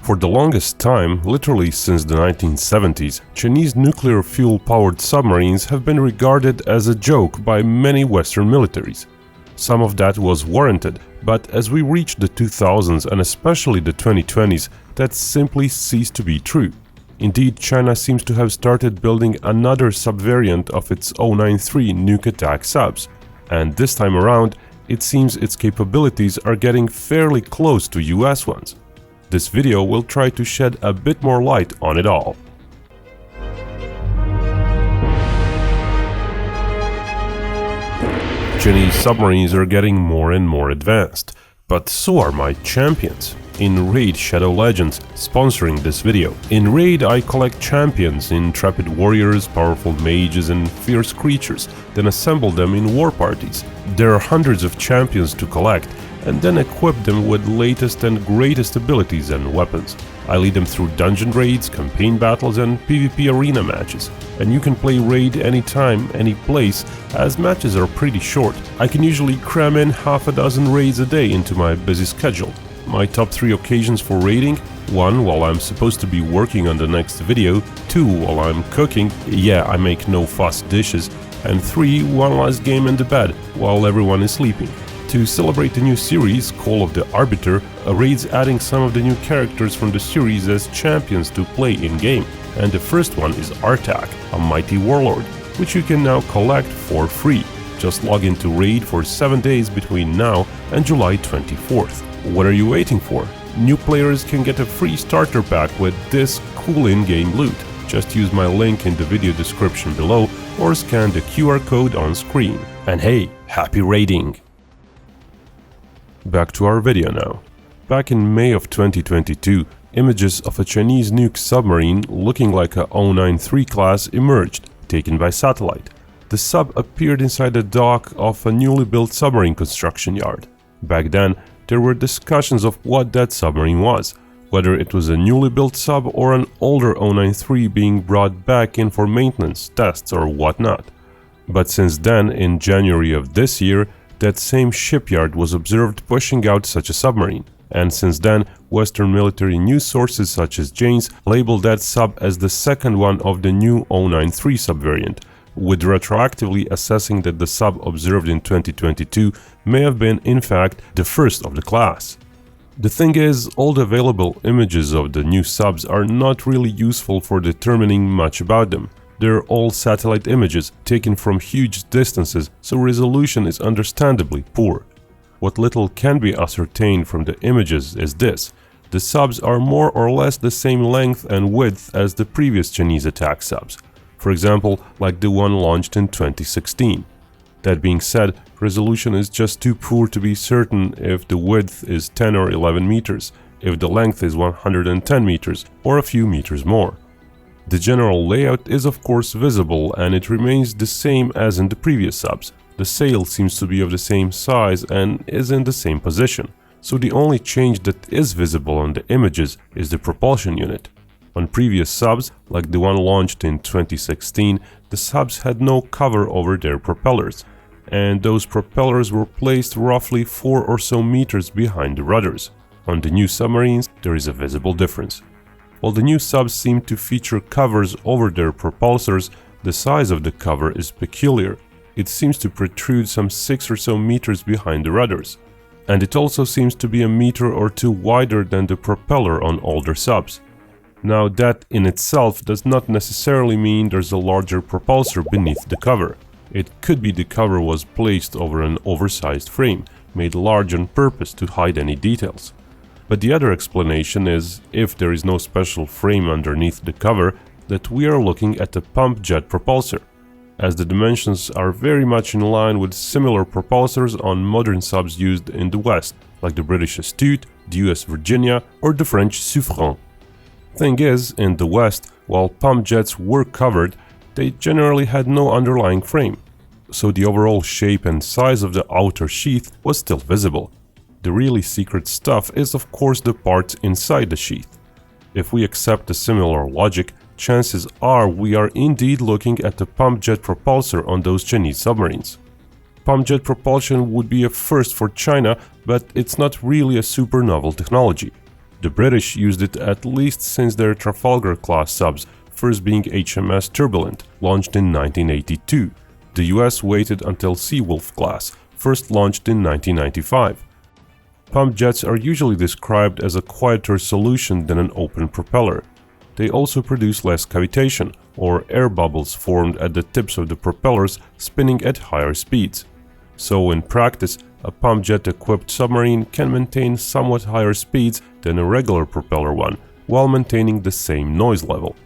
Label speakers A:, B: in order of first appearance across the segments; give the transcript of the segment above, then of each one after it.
A: For the longest time, literally since the 1970s, Chinese nuclear fuel-powered submarines have been regarded as a joke by many Western militaries. Some of that was warranted, but as we reach the 2000s and especially the 2020s, that simply ceased to be true. Indeed, China seems to have started building another subvariant of its 093 nuke attack subs, and this time around, it seems its capabilities are getting fairly close to US ones. This video will try to shed a bit more light on it all. Chinese submarines are getting more and more advanced, but so are my champions. In Raid Shadow Legends, sponsoring this video. In Raid I collect champions, intrepid warriors, powerful mages and fierce creatures, then assemble them in war parties. There are hundreds of champions to collect, and then equip them with latest and greatest abilities and weapons. I lead them through dungeon raids, campaign battles and PvP arena matches. And you can play Raid anytime, any place, as matches are pretty short. I can usually cram in half a dozen raids a day into my busy schedule. My top 3 occasions for raiding: 1 while I'm supposed to be working on the next video, 2 while I'm cooking, yeah, I make no fuss dishes, and 3 one last game in the bed while everyone is sleeping. To celebrate the new series, Call of the Arbiter, a raid's adding some of the new characters from the series as champions to play in-game. And the first one is Artak, a mighty warlord, which you can now collect for free. Just log into Raid for 7 days between now and July 24th. What are you waiting for? New players can get a free starter pack with this cool in-game loot. Just use my link in the video description below or scan the QR code on screen. And hey, happy raiding! Back to our video now. Back in May of 2022, images of a Chinese nuke submarine looking like a 093 class emerged, taken by satellite. The sub appeared inside the dock of a newly built submarine construction yard. Back then, there were discussions of what that submarine was, whether it was a newly built sub or an older 093 being brought back in for maintenance, tests or whatnot. But since then, in January of this year, that same shipyard was observed pushing out such a submarine. And since then, Western military news sources such as Jane's labeled that sub as the second one of the new 093 subvariant, with retroactively assessing that the sub observed in 2022 may have been, in fact, the first of the class. The thing is, all the available images of the new subs are not really useful for determining much about them. They're all satellite images taken from huge distances, so resolution is understandably poor. What little can be ascertained from the images is this: the subs are more or less the same length and width as the previous Chinese attack subs. For example, like the one launched in 2016. That being said, resolution is just too poor to be certain if the width is 10 or 11 meters, if the length is 110 meters, or a few meters more. The general layout is of course visible and it remains the same as in the previous subs. The sail seems to be of the same size and is in the same position, so the only change that is visible on the images is the propulsion unit. On previous subs, like the one launched in 2016, the subs had no cover over their propellers, and those propellers were placed roughly 4 or so meters behind the rudders. On the new submarines, there is a visible difference. While the new subs seem to feature covers over their propulsors, the size of the cover is peculiar. It seems to protrude some 6 or so meters behind the rudders. And it also seems to be a meter or 2 wider than the propeller on older subs. Now that in itself does not necessarily mean there's a larger propulsor beneath the cover. It could be the cover was placed over an oversized frame, made large on purpose to hide any details. But the other explanation is, if there is no special frame underneath the cover, that we are looking at a pump jet propulsor, as the dimensions are very much in line with similar propulsors on modern subs used in the West, like the British Astute, the US Virginia or the French Submarine. Thing is, in the West, while pump jets were covered, they generally had no underlying frame, so the overall shape and size of the outer sheath was still visible. The really secret stuff is of course the parts inside the sheath. If we accept a similar logic, chances are we are indeed looking at the pump jet propulsor on those Chinese submarines. Pump jet propulsion would be a first for China, but it's not really a super novel technology. The British used it at least since their Trafalgar-class subs, first being HMS Turbulent, launched in 1982. The US waited until Seawolf class, first launched in 1995. Pump jets are usually described as a quieter solution than an open propeller. They also produce less cavitation, or air bubbles formed at the tips of the propellers spinning at higher speeds. So in practice, a pump jet-equipped submarine can maintain somewhat higher speeds than a regular propeller one, while maintaining the same noise level.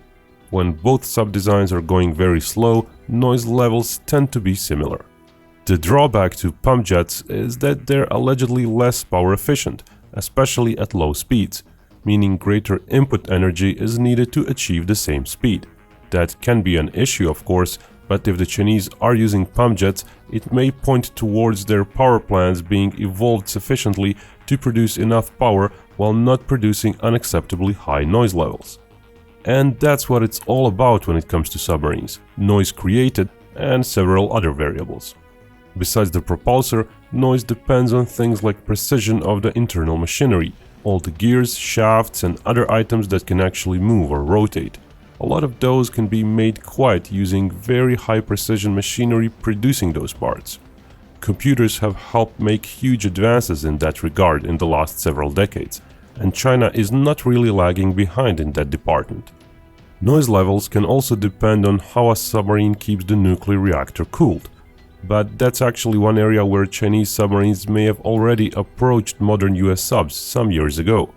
A: When both sub-designs are going very slow, noise levels tend to be similar. The drawback to pump jets is that they're allegedly less power efficient, especially at low speeds, meaning greater input energy is needed to achieve the same speed. That can be an issue, of course, but if the Chinese are using pump jets, it may point towards their power plants being evolved sufficiently to produce enough power while not producing unacceptably high noise levels. And that's what it's all about when it comes to submarines: noise created and several other variables. Besides the propulsor, noise depends on things like precision of the internal machinery, all the gears, shafts and other items that can actually move or rotate. A lot of those can be made quiet using very high precision machinery producing those parts. Computers have helped make huge advances in that regard in the last several decades, and China is not really lagging behind in that department. Noise levels can also depend on how a submarine keeps the nuclear reactor cooled. But that's actually one area where Chinese submarines may have already approached modern US subs some years ago.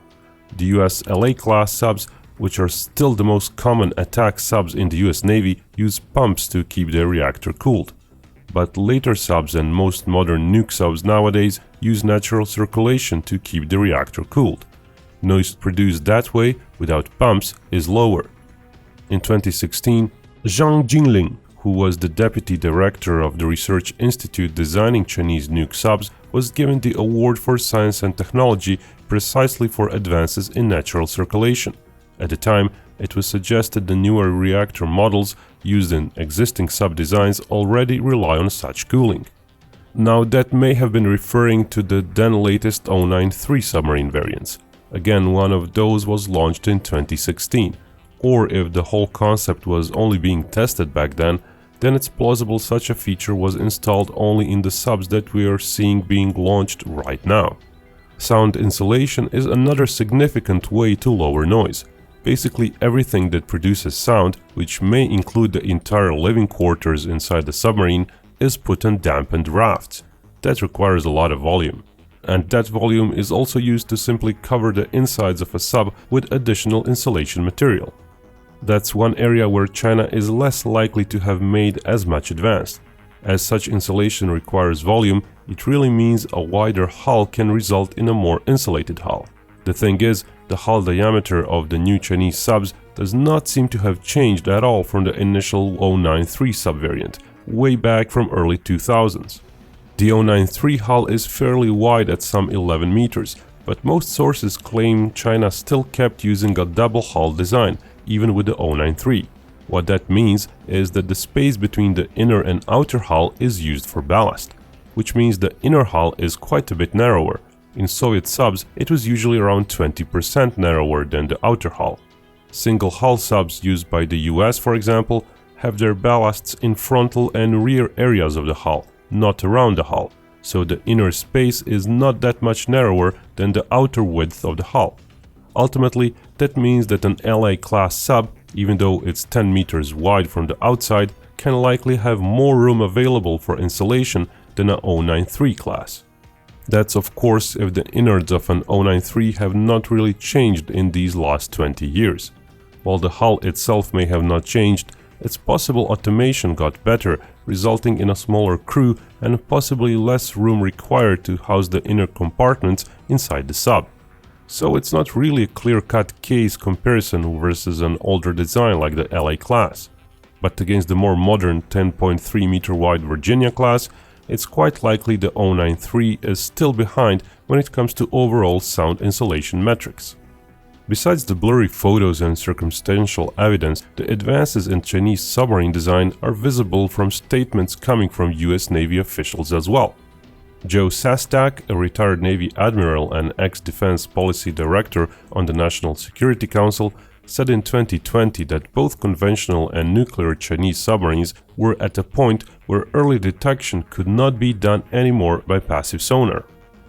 A: The US LA-class subs, which are still the most common attack subs in the US Navy, use pumps to keep their reactor cooled. But later subs and most modern nuke subs nowadays use natural circulation to keep the reactor cooled. Noise produced that way, without pumps, is lower. In 2016, Zhang Jingling, who was the deputy director of the research institute designing Chinese nuke subs, was given the award for science and technology precisely for advances in natural circulation. At the time, it was suggested the newer reactor models used in existing sub designs already rely on such cooling. Now, that may have been referring to the then latest 093 submarine variants. Again, one of those was launched in 2016. Or if the whole concept was only being tested back then it's plausible such a feature was installed only in the subs that we are seeing being launched right now. Sound insulation is another significant way to lower noise. Basically everything that produces sound, which may include the entire living quarters inside the submarine, is put on dampened rafts. That requires a lot of volume. And that volume is also used to simply cover the insides of a sub with additional insulation material. That's one area where China is less likely to have made as much advanced. As such insulation requires volume, it really means a wider hull can result in a more insulated hull. The thing is, the hull diameter of the new Chinese subs does not seem to have changed at all from the initial 093 subvariant, way back from early 2000s. The 093 hull is fairly wide at some 11 meters, but most sources claim China still kept using a double hull design, even with the 093. What that means is that the space between the inner and outer hull is used for ballast, which means the inner hull is quite a bit narrower. In Soviet subs, it was usually around 20% narrower than the outer hull. Single hull subs used by the US, for example, have their ballasts in frontal and rear areas of the hull, not around the hull, so the inner space is not that much narrower than the outer width of the hull. Ultimately, that means that an LA-class sub, even though it's 10 meters wide from the outside, can likely have more room available for insulation than a 093 class. That's of course if the innards of an 093 have not really changed in these last 20 years. While the hull itself may have not changed, it's possible automation got better, resulting in a smaller crew and possibly less room required to house the inner compartments inside the sub. So it's not really a clear-cut case comparison versus an older design like the LA class. But against the more modern 10.3 meter wide Virginia class, it's quite likely the 093 is still behind when it comes to overall sound insulation metrics. Besides the blurry photos and circumstantial evidence, the advances in Chinese submarine design are visible from statements coming from US Navy officials as well. Joe Sestak, a retired Navy admiral and ex-defense policy director on the National Security Council, said in 2020 that both conventional and nuclear Chinese submarines were at a point where early detection could not be done anymore by passive sonar.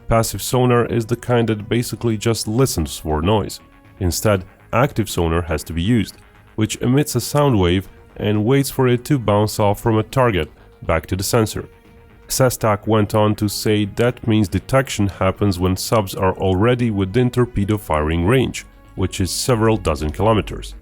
A: Passive sonar is the kind that basically just listens for noise. Instead, active sonar has to be used, which emits a sound wave and waits for it to bounce off from a target back to the sensor. Sestak went on to say that means detection happens when subs are already within torpedo firing range, which is several dozen kilometers.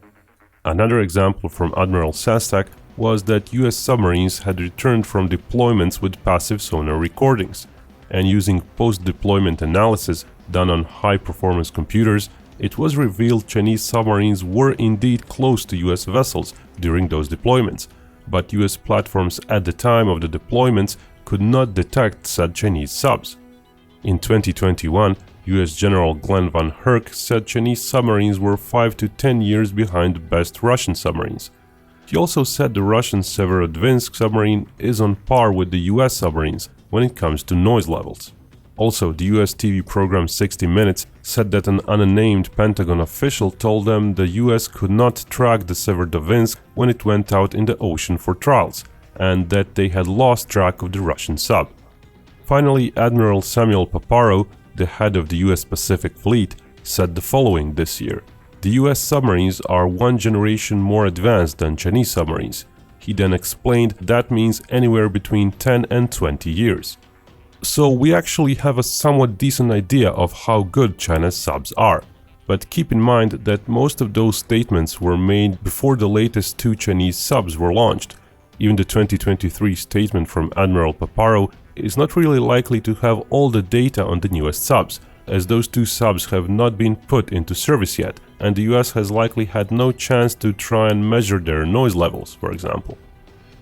A: Another example from Admiral Sestak was that US submarines had returned from deployments with passive sonar recordings, and using post-deployment analysis done on high-performance computers, it was revealed Chinese submarines were indeed close to US vessels during those deployments, but US platforms at the time of the deployments could not detect said Chinese subs. In 2021, US General Glenn Van Herk said Chinese submarines were 5 to 10 years behind best Russian submarines. He also said the Russian Severodvinsk submarine is on par with the US submarines when it comes to noise levels. Also, the US TV program 60 Minutes said that an unnamed Pentagon official told them the US could not track the Severodvinsk when it went out in the ocean for trials, and that they had lost track of the Russian sub. Finally, Admiral Samuel Paparo, the head of the US Pacific Fleet, said the following this year: "The US submarines are one generation more advanced than Chinese submarines." He then explained that means anywhere between 10 and 20 years. So we actually have a somewhat decent idea of how good China's subs are. But keep in mind that most of those statements were made before the latest 2 Chinese subs were launched. Even the 2023 statement from Admiral Paparo is not really likely to have all the data on the newest subs, as those 2 subs have not been put into service yet, and the US has likely had no chance to try and measure their noise levels, for example.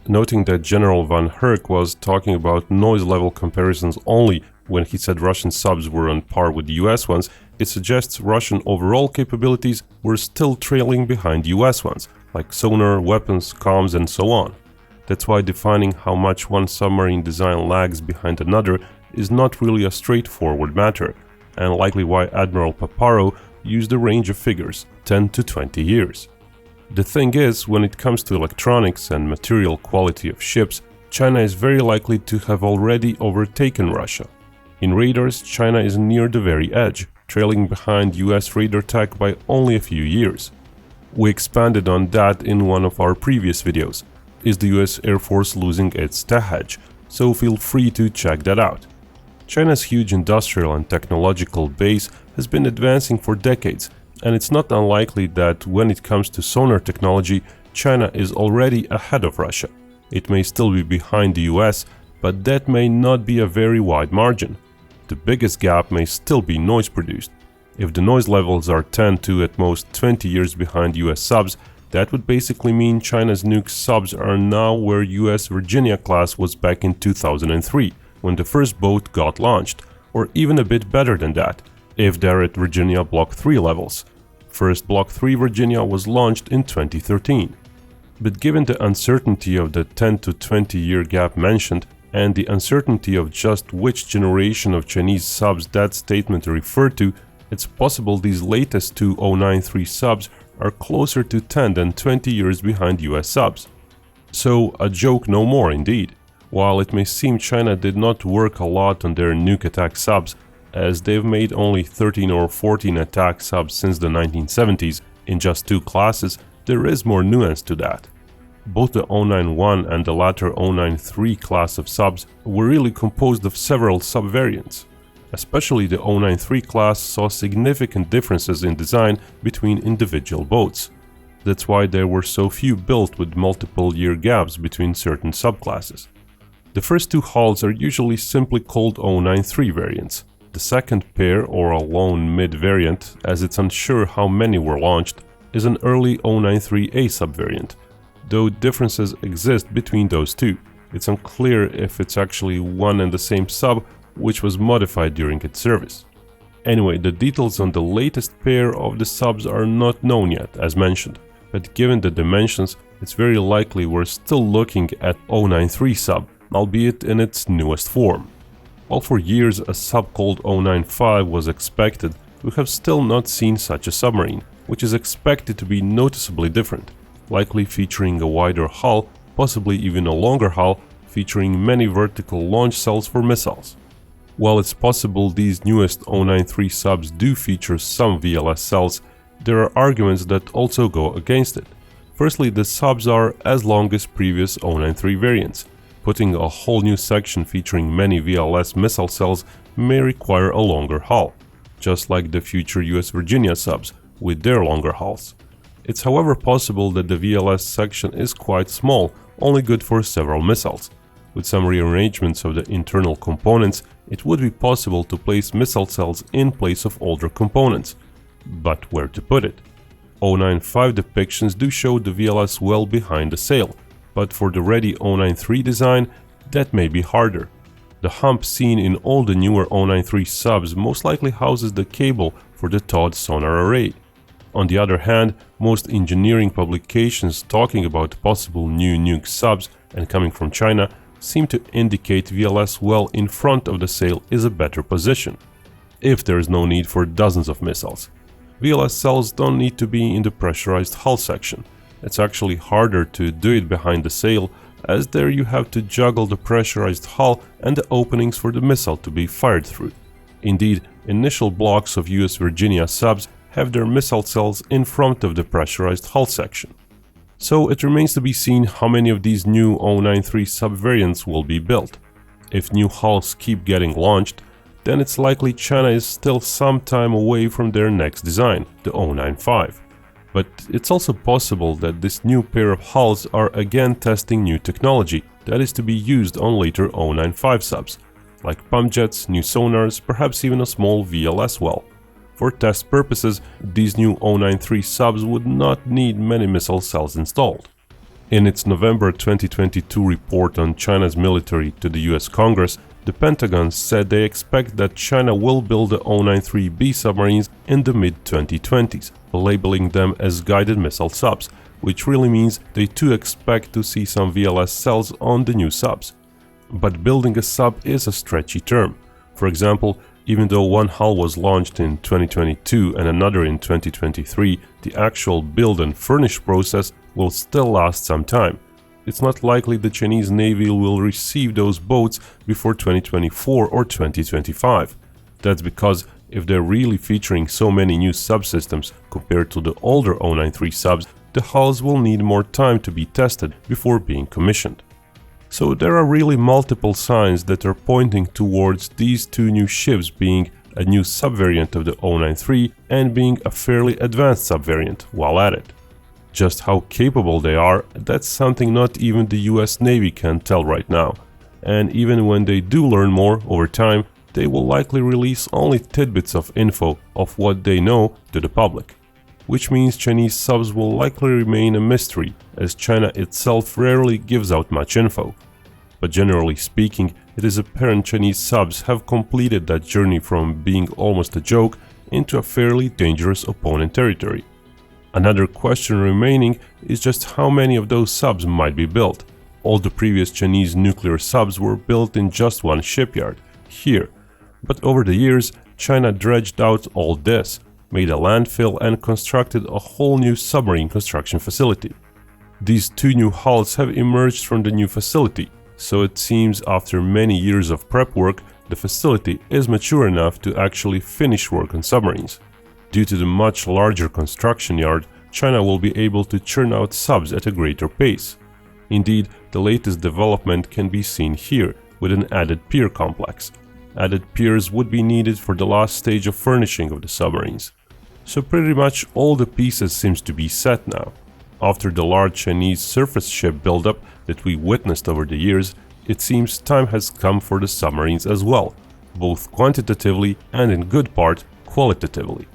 A: Noting that General Van Herk was talking about noise level comparisons only when he said Russian subs were on par with the US ones, it suggests Russian overall capabilities were still trailing behind US ones, like sonar, weapons, comms, and so on. That's why defining how much one submarine design lags behind another is not really a straightforward matter, and likely why Admiral Paparo used a range of figures, 10 to 20 years. The thing is, when it comes to electronics and material quality of ships, China is very likely to have already overtaken Russia. In radars, China is near the very edge, trailing behind US radar tech by only a few years. We expanded on that in one of our previous videos. Is the US Air Force losing its tech edge? So feel free to check that out. China's huge industrial and technological base has been advancing for decades, and it's not unlikely that when it comes to sonar technology, China is already ahead of Russia. It may still be behind the US, but that may not be a very wide margin. The biggest gap may still be noise produced. If the noise levels are 10 to at most 20 years behind US subs, that would basically mean China's nuke subs are now where US Virginia class was back in 2003, when the first boat got launched, or even a bit better than that, if they're at Virginia Block 3 levels. First Block 3 Virginia was launched in 2013. But given the uncertainty of the 10 to 20 year gap mentioned, and the uncertainty of just which generation of Chinese subs that statement referred to, it's possible these latest 2 093 subs are closer to 10 than 20 years behind US subs. So a joke no more indeed. While it may seem China did not work a lot on their nuke attack subs, as they've made only 13 or 14 attack subs since the 1970s in just 2 classes, there is more nuance to that. Both the 091 and the latter 093 class of subs were really composed of several subvariants. Especially the 093 class saw significant differences in design between individual boats. That's why there were so few built with multiple year gaps between certain subclasses. The first 2 hulls are usually simply called 093 variants. The second pair, or a lone mid variant, as it's unsure how many were launched, is an early 093A subvariant. Though differences exist between those 2, it's unclear if it's actually one and the same sub which was modified during its service. Anyway, the details on the latest pair of the subs are not known yet, as mentioned, but given the dimensions, it's very likely we're still looking at 093 sub, albeit in its newest form. While for years a sub called 095 was expected, we have still not seen such a submarine, which is expected to be noticeably different, likely featuring a wider hull, possibly even a longer hull, featuring many vertical launch cells for missiles. While it's possible these newest 093 subs do feature some VLS cells, there are arguments that also go against it. Firstly, the subs are as long as previous 093 variants. Putting a whole new section featuring many VLS missile cells may require a longer hull, just like the future US Virginia subs with their longer hulls. It's however possible that the VLS section is quite small, only good for several missiles. With some rearrangements of the internal components, it would be possible to place missile cells in place of older components. But where to put it? 095 depictions do show the VLS well behind the sail, but for the ready 093 design, that may be harder. The hump seen in all the newer 093 subs most likely houses the cable for the TOD sonar array. On the other hand, most engineering publications talking about possible new nuke subs and coming from China seem to indicate VLS well in front of the sail is a better position, if there is no need for dozens of missiles. VLS cells don't need to be in the pressurized hull section. It's actually harder to do it behind the sail, as there you have to juggle the pressurized hull and the openings for the missile to be fired through. Indeed, initial blocks of US Virginia subs have their missile cells in front of the pressurized hull section. So it remains to be seen how many of these new 093 subvariants will be built. If new hulls keep getting launched, then it's likely China is still some time away from their next design, the 095. But it's also possible that this new pair of hulls are again testing new technology that is to be used on later 095 subs, like pump jets, new sonars, perhaps even a small VLS well. For test purposes, these new 093 subs would not need many missile cells installed. In its November 2022 report on China's military to the US Congress, the Pentagon said they expect that China will build the 093B submarines in the mid-2020s, labeling them as guided missile subs, which really means they too expect to see some VLS cells on the new subs. But building a sub is a stretchy term. For example, even though one hull was launched in 2022 and another in 2023, the actual build and furnish process will still last some time. It's not likely the Chinese Navy will receive those boats before 2024 or 2025. That's because if they're really featuring so many new subsystems compared to the older 093 subs, the hulls will need more time to be tested before being commissioned. So there are really multiple signs that are pointing towards these two new ships being a new subvariant of the 093 and being a fairly advanced subvariant while at it. Just how capable they are, that's something not even the US Navy can tell right now. And even when they do learn more over time, they will likely release only tidbits of info of what they know to the public. Which means Chinese subs will likely remain a mystery, as China itself rarely gives out much info. But generally speaking, it is apparent Chinese subs have completed that journey from being almost a joke into a fairly dangerous opponent territory. Another question remaining is just how many of those subs might be built. All the previous Chinese nuclear subs were built in just one shipyard, here. But over the years, China dredged out all this, made a landfill and constructed a whole new submarine construction facility. These two new hulls have emerged from the new facility, so it seems after many years of prep work, the facility is mature enough to actually finish work on submarines. Due to the much larger construction yard, China will be able to churn out subs at a greater pace. Indeed, the latest development can be seen here, with an added pier complex. Added piers would be needed for the last stage of furnishing of the submarines. So pretty much all the pieces seems to be set now. After the large Chinese surface ship buildup that we witnessed over the years, it seems time has come for the submarines as well, both quantitatively and in good part qualitatively.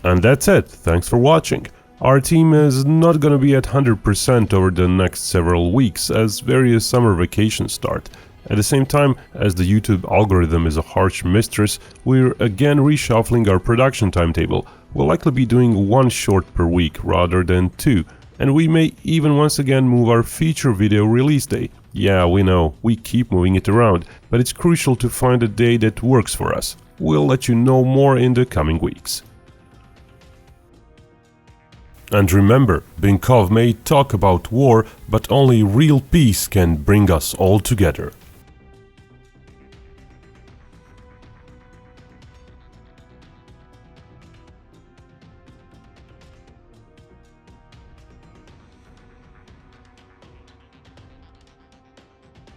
A: And that's it, thanks for watching. Our team is not gonna be at 100% over the next several weeks as various summer vacations start. At the same time, as the YouTube algorithm is a harsh mistress, we're again reshuffling our production timetable. We'll likely be doing one short per week rather than two, and we may even once again move our feature video release day. Yeah, we know, we keep moving it around, but it's crucial to find a day that works for us. We'll let you know more in the coming weeks. And remember, Binkov may talk about war, but only real peace can bring us all together.